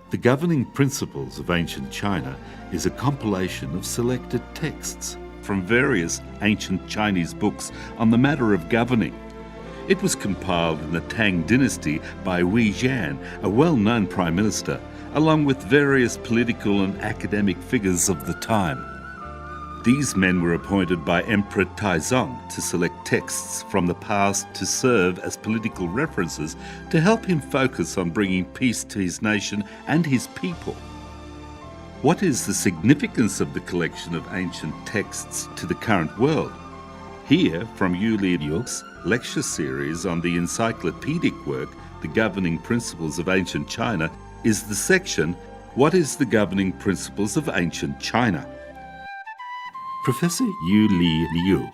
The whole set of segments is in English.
The Governing Principles of Ancient China is a compilation of selected texts from various ancient Chinese books on the matter of governing. It was compiled in the Tang dynasty by Wei Zhan, a well-known prime minister, along with various political and academic figures of the time. These men were appointed by Emperor Taizong to select texts from the past to serve as political references to help him focus on bringing peace to his nation and his people. What is the significance of the collection of ancient texts to the current world? Here, from Yu Li's lecture series on the encyclopedic work, The Governing Principles of Ancient China, is the section, What is the Governing Principles of Ancient China? Professor Yu Liu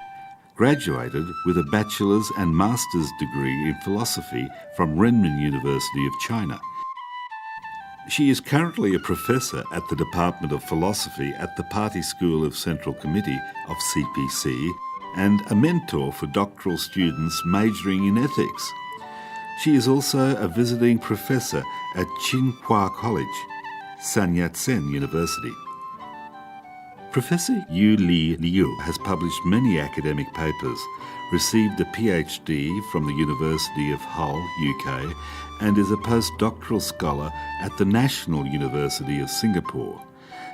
graduated with a bachelor's and master's degree in philosophy from Renmin University of China. She is currently a professor at the Department of Philosophy at the Party School of Central Committee of CPC and a mentor for doctoral students majoring in ethics. She is also a visiting professor at Tsinghua College, Sun Yat-sen University. Professor Yu Liu has published many academic papers, received a PhD from the University of Hull, UK, and is a postdoctoral scholar at the National University of Singapore.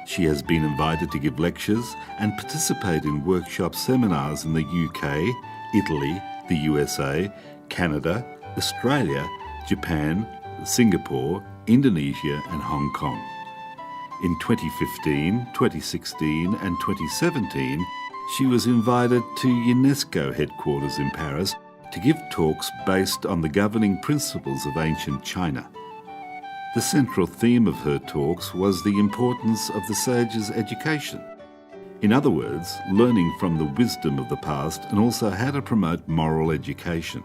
She has been invited to give lectures and participate in workshop seminars in the UK, Italy, the USA, Canada, Australia, Japan, Singapore, Indonesia and Hong Kong. In 2015, 2016 and 2017, she was invited to UNESCO headquarters in Paris to give talks based on the governing principles of ancient China. The central theme of her talks was the importance of the sage's education. In other words, learning from the wisdom of the past and also how to promote moral education.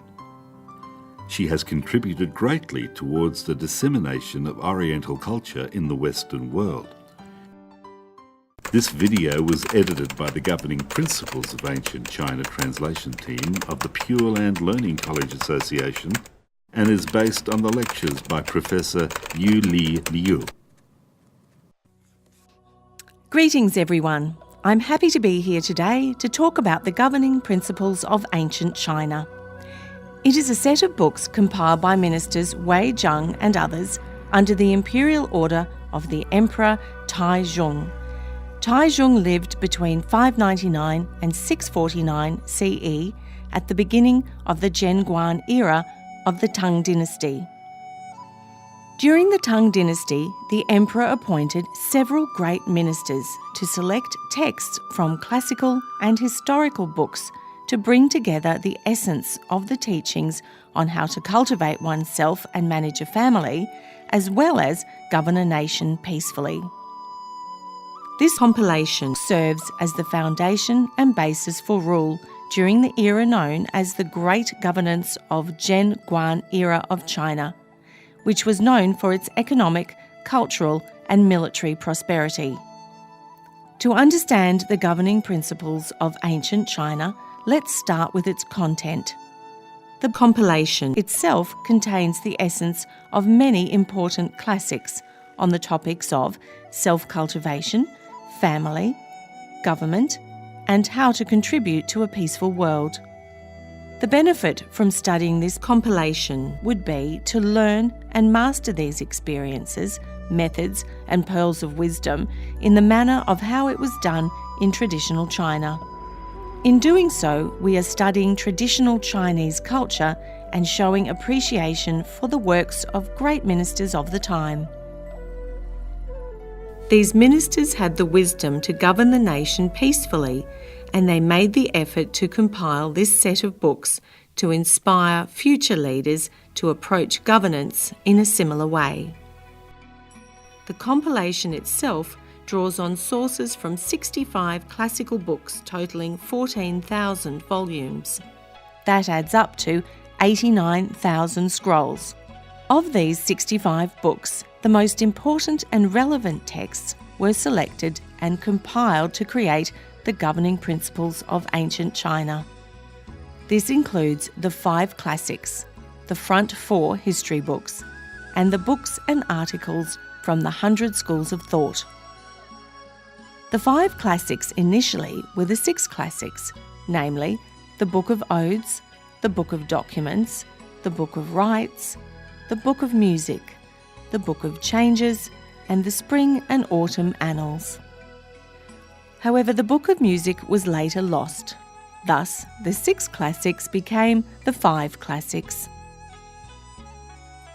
She has contributed greatly towards the dissemination of Oriental culture in the Western world. This video was edited by the Governing Principles of Ancient China translation team of the Pure Land Learning College Association and is based on the lectures by Professor Yu Liu. Greetings everyone. I'm happy to be here today to talk about the Governing Principles of Ancient China. It is a set of books compiled by ministers Wei Zhang and others under the imperial order of the Emperor Tai Zhang. Tai Zhang lived between 599 and 649 CE at the beginning of the Zhenguan era of the Tang dynasty. During the Tang dynasty, the emperor appointed several great ministers to select texts from classical and historical books to bring together the essence of the teachings on how to cultivate oneself and manage a family, as well as govern a nation peacefully. This compilation serves as the foundation and basis for rule during the era known as the Great Governance of Zhenguan era of China, which was known for its economic, cultural and military prosperity. To understand the governing principles of ancient China, let's start with its content. The compilation itself contains the essence of many important classics on the topics of self-cultivation, family, government, and how to contribute to a peaceful world. The benefit from studying this compilation would be to learn and master these experiences, methods, and pearls of wisdom in the manner of how it was done in traditional China. In doing so, we are studying traditional Chinese culture and showing appreciation for the works of great ministers of the time. These ministers had the wisdom to govern the nation peacefully, and they made the effort to compile this set of books to inspire future leaders to approach governance in a similar way. The compilation itself draws on sources from 65 classical books totalling 14,000 volumes. That adds up to 89,000 scrolls. Of these 65 books, the most important and relevant texts were selected and compiled to create the governing principles of ancient China. This includes the 5 classics, the front 4 history books, and the books and articles from the 100 Schools of Thought. The 5 classics initially were the 6 classics, namely the Book of Odes, the Book of Documents, the Book of Rites, the Book of Music, the Book of Changes, and the Spring and Autumn Annals. However, the Book of Music was later lost. Thus, the 6 classics became the 5 classics.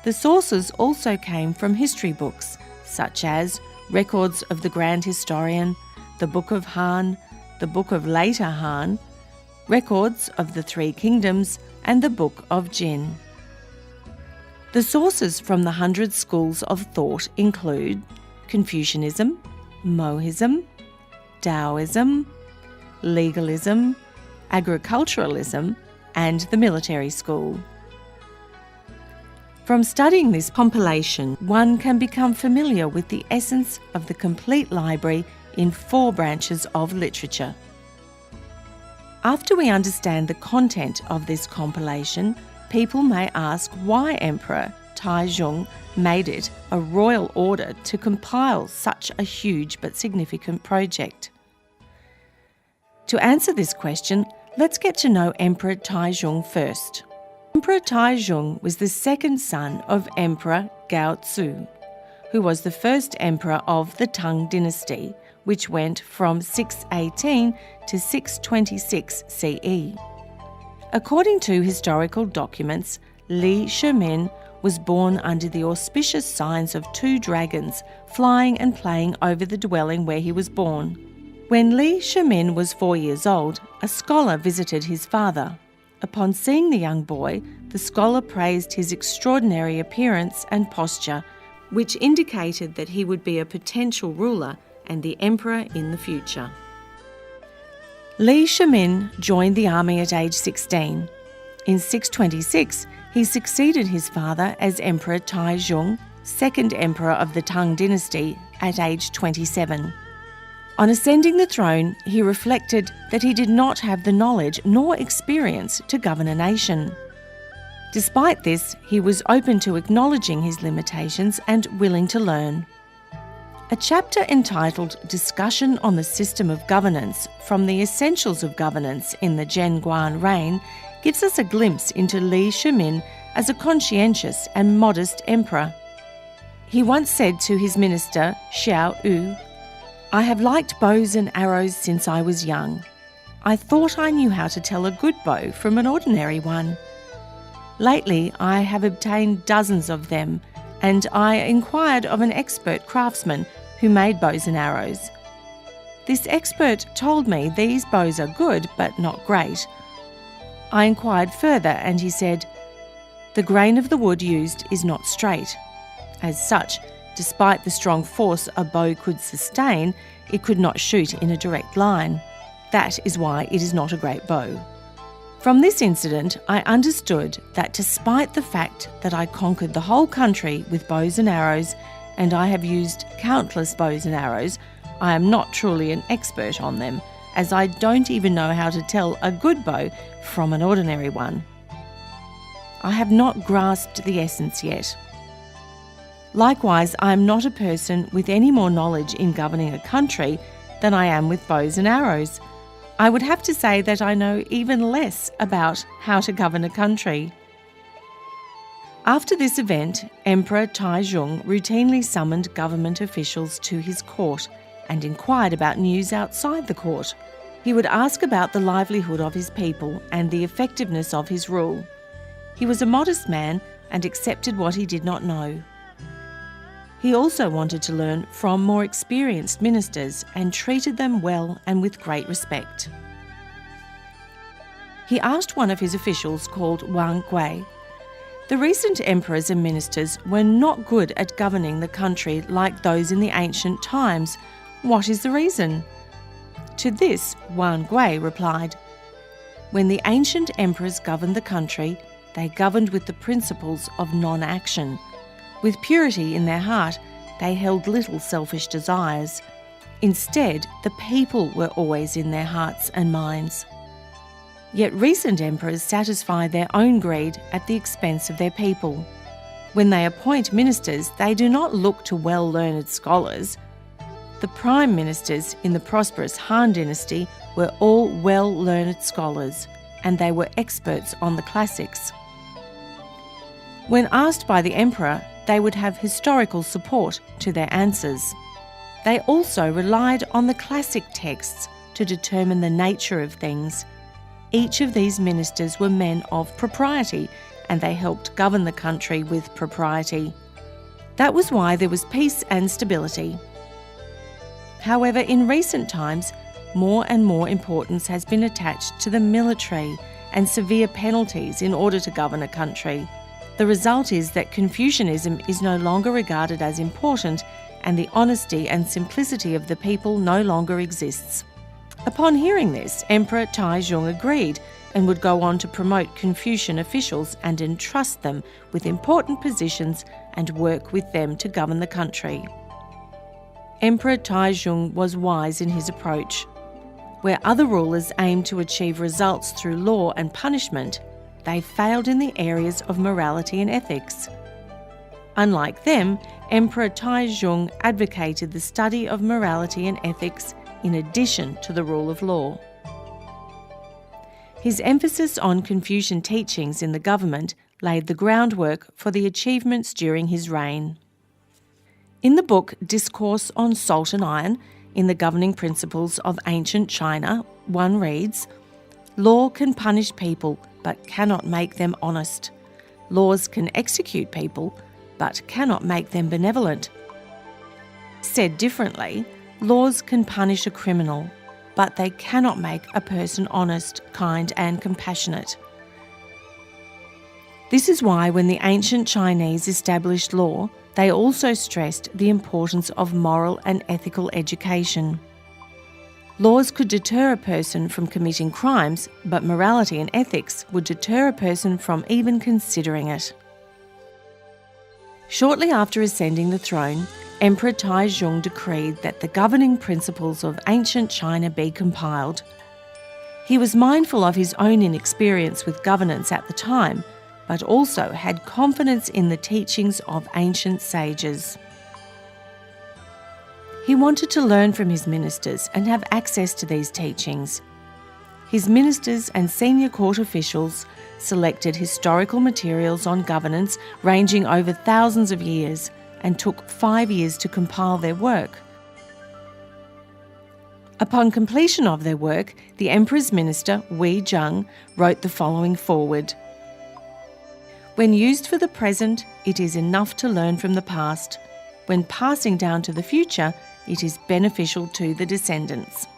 The sources also came from history books, such as records of the Grand Historian, the Book of Han, the Book of Later Han, records of the 3 Kingdoms, and the Book of Jin. The sources from the 100 Schools of Thought include Confucianism, Mohism, Taoism, legalism, agriculturalism, and the military school. From studying this compilation, one can become familiar with the essence of the complete library in 4 branches of literature. After we understand the content of this compilation, people may ask why Emperor Tai Zhang made it a royal order to compile such a huge but significant project. To answer this question, let's get to know Emperor Tai Zhang first. Emperor Tai Zhang was the second son of Emperor Gaozu, who was the first emperor of the Tang dynasty, which went from 618 to 626 CE. According to historical documents, Li Shimin was born under the auspicious signs of 2 dragons flying and playing over the dwelling where he was born. When Li Shimin was 4 years old, a scholar visited his father. Upon seeing the young boy, the scholar praised his extraordinary appearance and posture, which indicated that he would be a potential ruler and the emperor in the future. Li Shimin joined the army at age 16. In 626, he succeeded his father as Emperor Tai Zhang, second emperor of the Tang dynasty, at age 27. On ascending the throne, he reflected that he did not have the knowledge nor experience to govern a nation. Despite this, he was open to acknowledging his limitations and willing to learn. A chapter entitled Discussion on the System of Governance from the Essentials of Governance in the Zhenguan Reign gives us a glimpse into Li Shimin as a conscientious and modest emperor. He once said to his minister, Xiao Yu, "I have liked bows and arrows since I was young. I thought I knew how to tell a good bow from an ordinary one. Lately, I have obtained dozens of them, and I inquired of an expert craftsman who made bows and arrows. This expert told me these bows are good but not great. I inquired further and he said, the grain of the wood used is not straight. As such, despite the strong force a bow could sustain, it could not shoot in a direct line. That is why it is not a great bow." From this incident, I understood that despite the fact that I conquered the whole country with bows and arrows, and I have used countless bows and arrows, I am not truly an expert on them, as I don't even know how to tell a good bow from an ordinary one. I have not grasped the essence yet. Likewise, I am not a person with any more knowledge in governing a country than I am with bows and arrows. I would have to say that I know even less about how to govern a country. After this event, Emperor Tai Zhang routinely summoned government officials to his court and inquired about news outside the court. He would ask about the livelihood of his people and the effectiveness of his rule. He was a modest man and accepted what he did not know. He also wanted to learn from more experienced ministers and treated them well and with great respect. He asked one of his officials called Wang Gui, "The recent emperors and ministers were not good at governing the country like those in the ancient times. What is the reason?" To this, Wang Gui replied, "When the ancient emperors governed the country, they governed with the principles of non-action. With purity in their heart, they held little selfish desires. Instead, the people were always in their hearts and minds. Yet recent emperors satisfy their own greed at the expense of their people. When they appoint ministers, they do not look to well-learned scholars. The prime ministers in the prosperous Han dynasty were all well-learned scholars, and they were experts on the classics. When asked by the emperor, they would have historical support to their answers. They also relied on the classic texts to determine the nature of things. Each of these ministers were men of propriety, and they helped govern the country with propriety. That was why there was peace and stability. However, in recent times, more and more importance has been attached to the military and severe penalties in order to govern a country. The result is that Confucianism is no longer regarded as important, and the honesty and simplicity of the people no longer exists. Upon hearing this, Emperor Taizong agreed and would go on to promote Confucian officials and entrust them with important positions and work with them to govern the country. Emperor Taizong was wise in his approach. Where other rulers aimed to achieve results through law and punishment, they failed in the areas of morality and ethics. Unlike them, Emperor Taizong advocated the study of morality and ethics in addition to the rule of law. His emphasis on Confucian teachings in the government laid the groundwork for the achievements during his reign. In the book Discourse on Salt and Iron, in the Governing Principles of Ancient China, one reads, "Law can punish people, but cannot make them honest. Laws can execute people, but cannot make them benevolent." Said differently, laws can punish a criminal, but they cannot make a person honest, kind, and compassionate. This is why when the ancient Chinese established law, they also stressed the importance of moral and ethical education. Laws could deter a person from committing crimes, but morality and ethics would deter a person from even considering it. Shortly after ascending the throne, Emperor Taizong decreed that the governing principles of ancient China be compiled. He was mindful of his own inexperience with governance at the time, but also had confidence in the teachings of ancient sages. He wanted to learn from his ministers and have access to these teachings. His ministers and senior court officials selected historical materials on governance ranging over thousands of years and took 5 years to compile their work. Upon completion of their work, the emperor's minister, Wei Zhang, wrote the following foreword. "When used for the present, it is enough to learn from the past. When passing down to the future, it is beneficial to the descendants."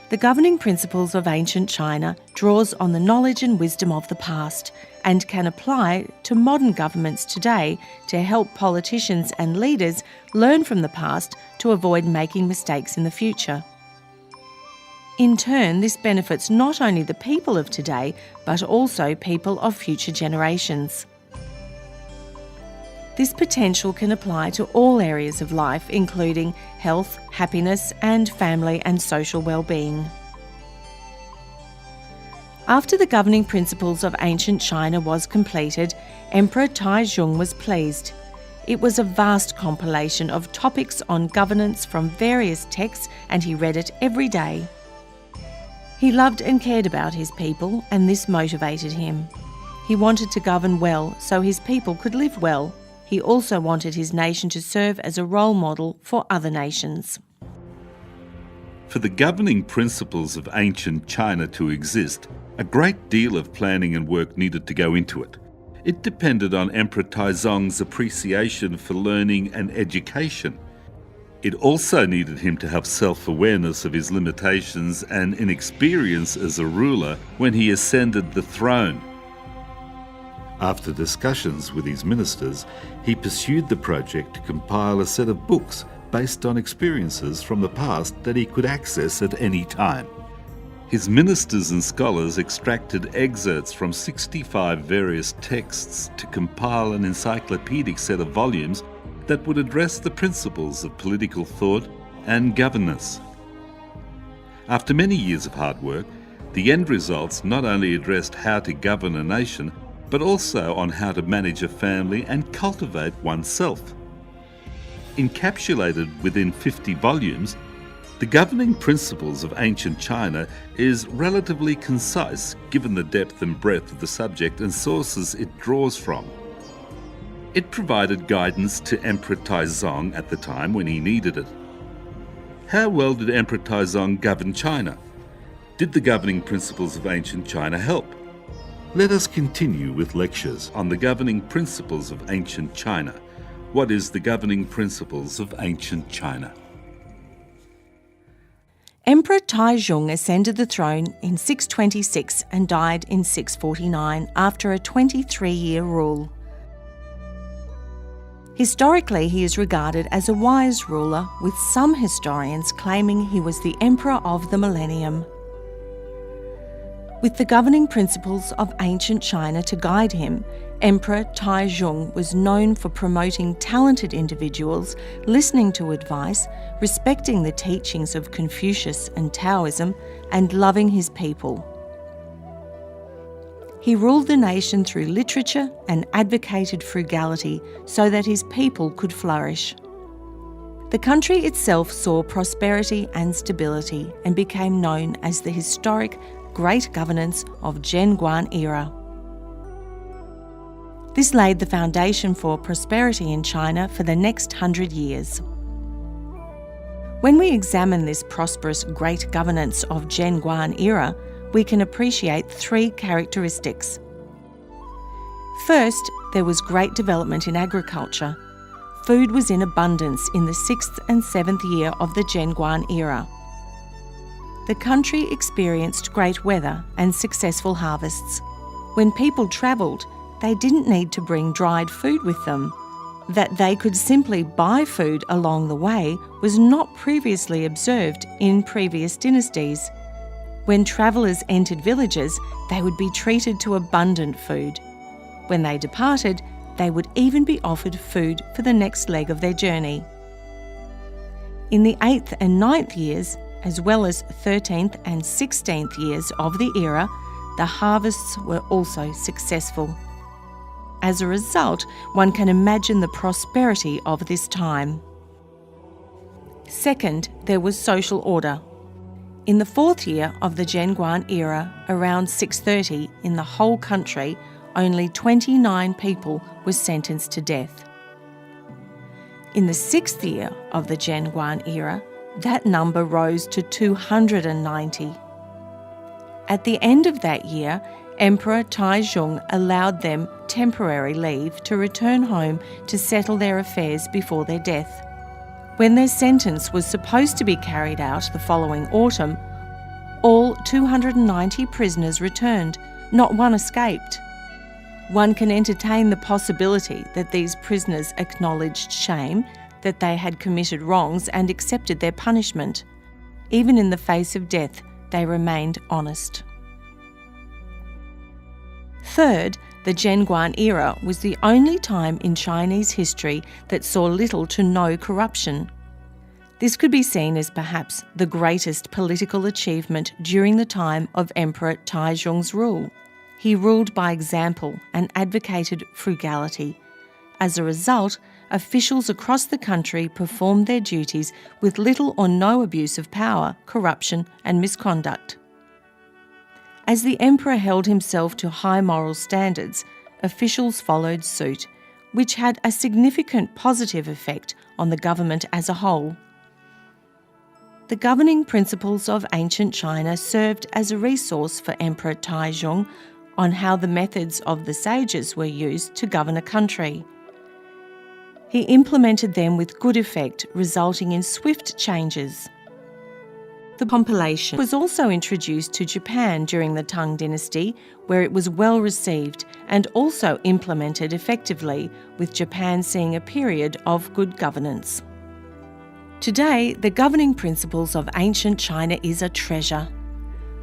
The governing principles of ancient China draws on the knowledge and wisdom of the past and can apply to modern governments today to help politicians and leaders learn from the past to avoid making mistakes in the future. In turn, this benefits not only the people of today, but also people of future generations. This potential can apply to all areas of life, including health, happiness, and family and social well-being. After the governing principles of ancient China was completed, Emperor Taizong was pleased. It was a vast compilation of topics on governance from various texts, and he read it every day. He loved and cared about his people, and this motivated him. He wanted to govern well so his people could live well. He also wanted his nation to serve as a role model for other nations. For the governing principles of ancient China to exist, a great deal of planning and work needed to go into it. It depended on Emperor Taizong's appreciation for learning and education. It also needed him to have self-awareness of his limitations and inexperience as a ruler when he ascended the throne. After discussions with his ministers, he pursued the project to compile a set of books based on experiences from the past that he could access at any time. His ministers and scholars extracted excerpts from 65 various texts to compile an encyclopedic set of volumes that would address the principles of political thought and governance. After many years of hard work, the end results not only addressed how to govern a nation, but also on how to manage a family and cultivate oneself. Encapsulated within 50 volumes, the governing principles of ancient China is relatively concise given the depth and breadth of the subject and sources it draws from. It provided guidance to Emperor Taizong at the time when he needed it. How well did Emperor Taizong govern China? Did the governing principles of ancient China help? Let us continue with lectures on the governing principles of ancient China. What is the governing principles of ancient China? Emperor Taizong ascended the throne in 626 and died in 649 after a 23-year rule. Historically, he is regarded as a wise ruler, with some historians claiming he was the emperor of the millennium. With the governing principles of ancient China to guide him, Emperor Taizong was known for promoting talented individuals, listening to advice, respecting the teachings of Confucius and Taoism, and loving his people. He ruled the nation through literature and advocated frugality so that his people could flourish. The country itself saw prosperity and stability and became known as the historic Great Governance of Zhenguan era. This laid the foundation for prosperity in China for the next 100 years. When we examine this prosperous Great Governance of Zhenguan era, we can appreciate three characteristics. First, there was great development in agriculture. Food was in abundance in the 6th and 7th year of the Zhenguan era. The country experienced great weather and successful harvests. When people travelled, they didn't need to bring dried food with them. That they could simply buy food along the way was not previously observed in previous dynasties. When travellers entered villages, they would be treated to abundant food. When they departed, they would even be offered food for the next leg of their journey. In the 8th and 9th years, as well as 13th and 16th years of the era, the harvests were also successful. As a result, one can imagine the prosperity of this time. Second, there was social order. In the 4th year of the Zhenguan era, around 630, in the whole country, only 29 people were sentenced to death. In the 6th year of the Zhenguan era, that number rose to 290. At the end of that year, Emperor Taizong allowed them temporary leave to return home to settle their affairs before their death. When their sentence was supposed to be carried out the following autumn, all 290 prisoners returned, not one escaped. One can entertain the possibility that these prisoners acknowledged shame, that they had committed wrongs and accepted their punishment. Even in the face of death, they remained honest. Third, the Zhenguan era was the only time in Chinese history that saw little to no corruption. This could be seen as perhaps the greatest political achievement during the time of Emperor Taizong's rule. He ruled by example and advocated frugality. As a result, officials across the country performed their duties with little or no abuse of power, corruption, and misconduct. As the emperor held himself to high moral standards, officials followed suit, which had a significant positive effect on the government as a whole. The governing principles of ancient China served as a resource for Emperor Taizong on how the methods of the sages were used to govern a country. He implemented them with good effect, resulting in swift changes. The compilation was also introduced to Japan during the Tang Dynasty, where it was well received and also implemented effectively, with Japan seeing a period of good governance. Today, the governing principles of ancient China is a treasure.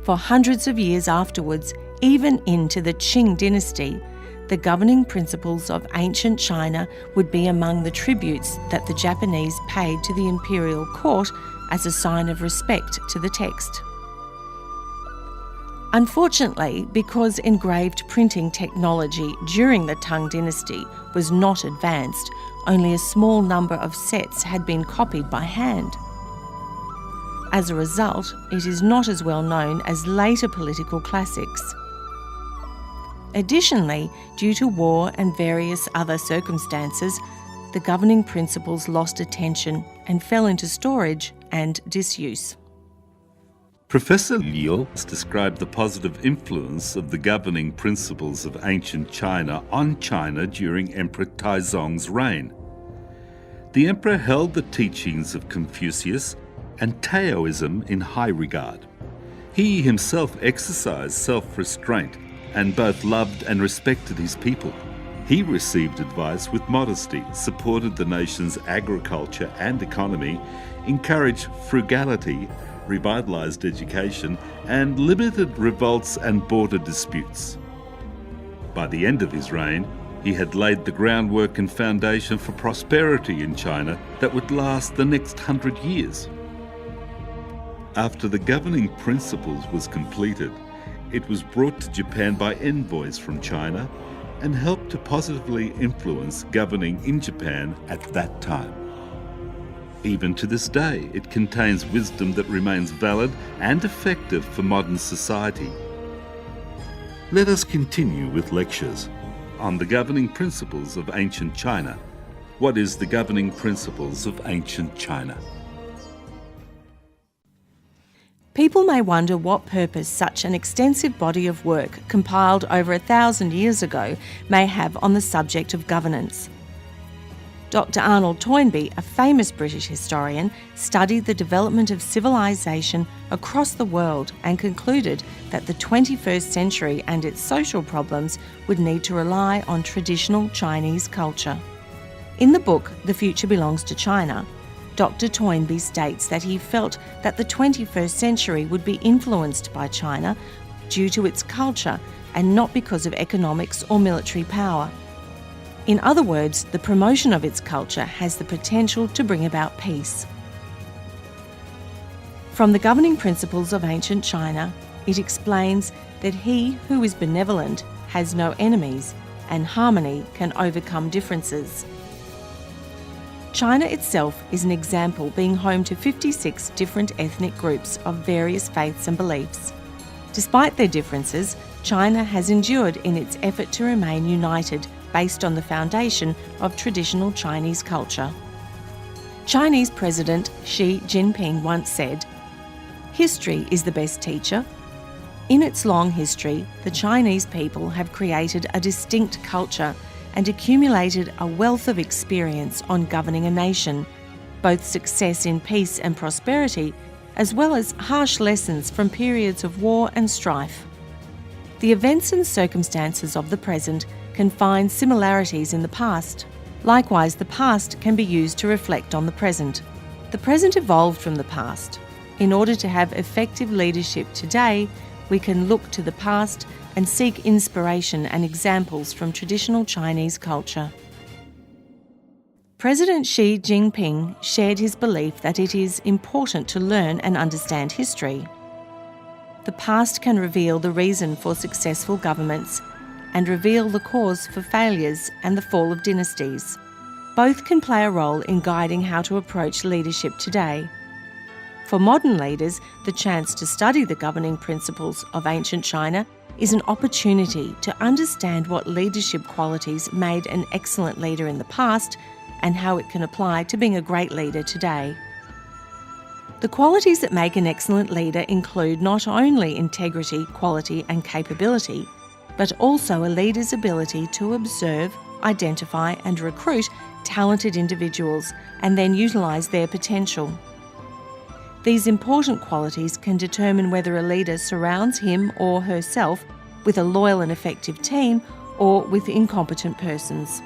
For hundreds of years afterwards, even into the Qing dynasty, the governing principles of ancient China would be among the tributes that the Japanese paid to the imperial court as a sign of respect to the text. Unfortunately, because engraved printing technology during the Tang dynasty was not advanced, only a small number of sets had been copied by hand. As a result, it is not as well known as later political classics. Additionally, due to war and various other circumstances, the governing principles lost attention and fell into storage and disuse. Professor Liu has described the positive influence of the governing principles of ancient China on China during Emperor Taizong's reign. The emperor held the teachings of Confucius and Taoism in high regard. He himself exercised self-restraint and both loved and respected his people. He received advice with modesty, supported the nation's agriculture and economy, encouraged frugality, revitalized education, and limited revolts and border disputes. By the end of his reign, he had laid the groundwork and foundation for prosperity in China that would last the next 100 years. After the governing principles was completed, it was brought to Japan by envoys from China and helped to positively influence governing in Japan at that time. Even to this day, it contains wisdom that remains valid and effective for modern society. Let us continue with lectures on the governing principles of ancient China. What is the governing principles of ancient China? People may wonder what purpose such an extensive body of work compiled over 1,000 years ago may have on the subject of governance. Dr. Arnold Toynbee, a famous British historian, studied the development of civilization across the world and concluded that the 21st century and its social problems would need to rely on traditional Chinese culture. In the book, The Future Belongs to China, Dr. Toynbee states that he felt that the 21st century would be influenced by China due to its culture and not because of economics or military power. In other words, the promotion of its culture has the potential to bring about peace. From the governing principles of ancient China, it explains that he who is benevolent has no enemies, and harmony can overcome differences. China itself is an example, being home to 56 different ethnic groups of various faiths and beliefs. Despite their differences, China has endured in its effort to remain united based on the foundation of traditional Chinese culture. Chinese President Xi Jinping once said, "History is the best teacher." In its long history, the Chinese people have created a distinct culture and accumulated a wealth of experience on governing a nation, both success in peace and prosperity, as well as harsh lessons from periods of war and strife. The events and circumstances of the present can find similarities in the past. Likewise, the past can be used to reflect on the present. The present evolved from the past. In order to have effective leadership today, we can look to the past and seek inspiration and examples from traditional Chinese culture. President Xi Jinping shared his belief that it is important to learn and understand history. The past can reveal the reason for successful governments and reveal the cause for failures and the fall of dynasties. Both can play a role in guiding how to approach leadership today. For modern leaders, the chance to study the governing principles of ancient China is an opportunity to understand what leadership qualities made an excellent leader in the past and how it can apply to being a great leader today. The qualities that make an excellent leader include not only integrity, quality and capability, but also a leader's ability to observe, identify and recruit talented individuals and then utilise their potential. These important qualities can determine whether a leader surrounds him or herself with a loyal and effective team or with incompetent persons.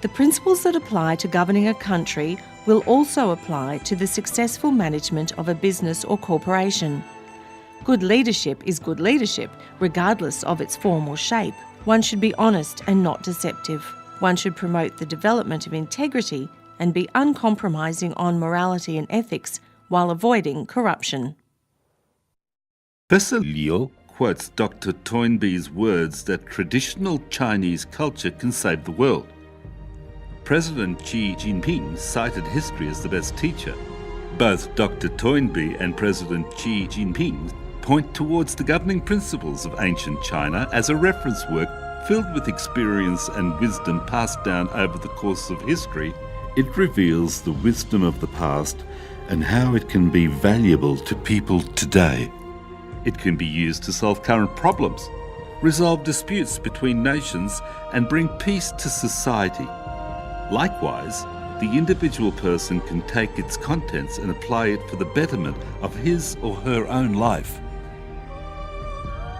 The principles that apply to governing a country will also apply to the successful management of a business or corporation. Good leadership is good leadership, regardless of its form or shape. One should be honest and not deceptive. One should promote the development of integrity and be uncompromising on morality and ethics while avoiding corruption. Professor Liu quotes Dr. Toynbee's words that traditional Chinese culture can save the world. President Xi Jinping cited history as the best teacher. Both Dr. Toynbee and President Xi Jinping point towards the governing principles of ancient China as a reference work filled with experience and wisdom passed down over the course of history. It reveals the wisdom of the past and how it can be valuable to people today. It can be used to solve current problems, resolve disputes between nations, and bring peace to society. Likewise, the individual person can take its contents and apply it for the betterment of his or her own life.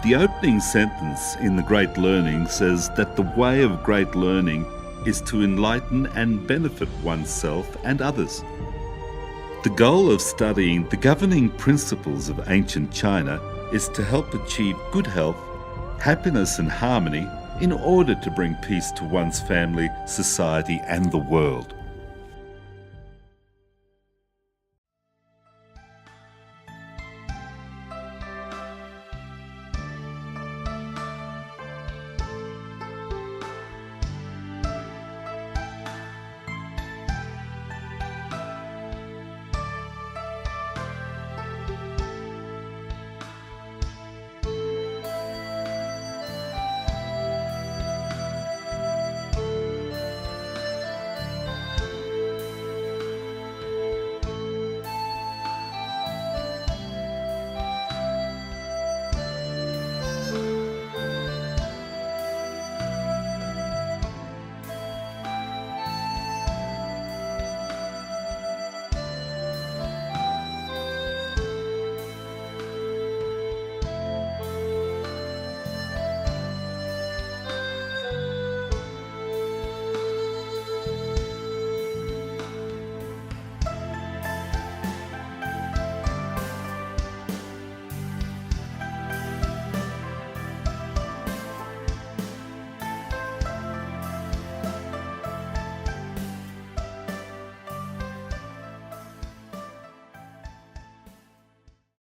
The opening sentence in The Great Learning says that the way of great learning is to enlighten and benefit oneself and others. The goal of studying the governing principles of ancient China is to help achieve good health, happiness and harmony in order to bring peace to one's family, society and the world.